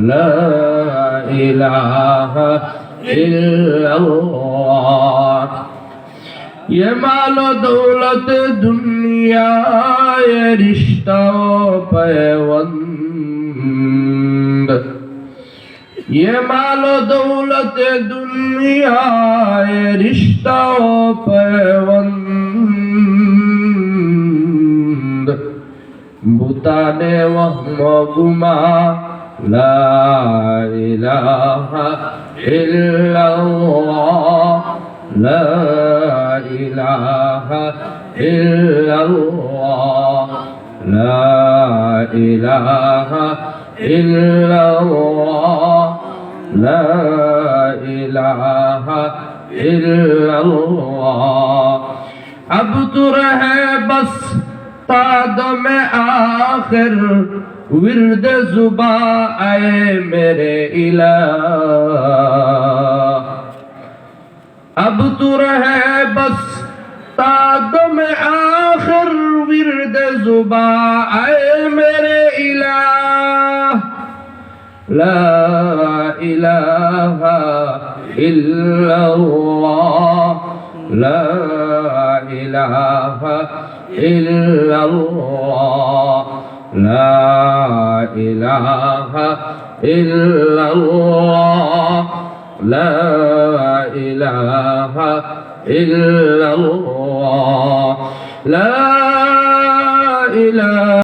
لا إله إلا الله ये मालो दौलत दुनिया ये रिश्ता पैवंद ये मालो दौलत दुनिया ये रिश्ता पैवंद बुताने वहम गुमा ला इलाहा इल्लल्लाह ला इलाहा इल्लल्लाह ला इलाहा इल्लल्लाह ला इलाहा इल्लल्लाह अब तो रहे बस ताद में आखिर विर्द जुबा आए मेरे इलाह अब तू रहे बस ताद में आखिर विर्द जुबा आए मेरे इलाह ला इलाहा इल्लल्लाह ला इलाहा इल्लल्लाह ला इलाहा इल्लल्लाह ला इलाहा इल्लल्लाह ला इलाहा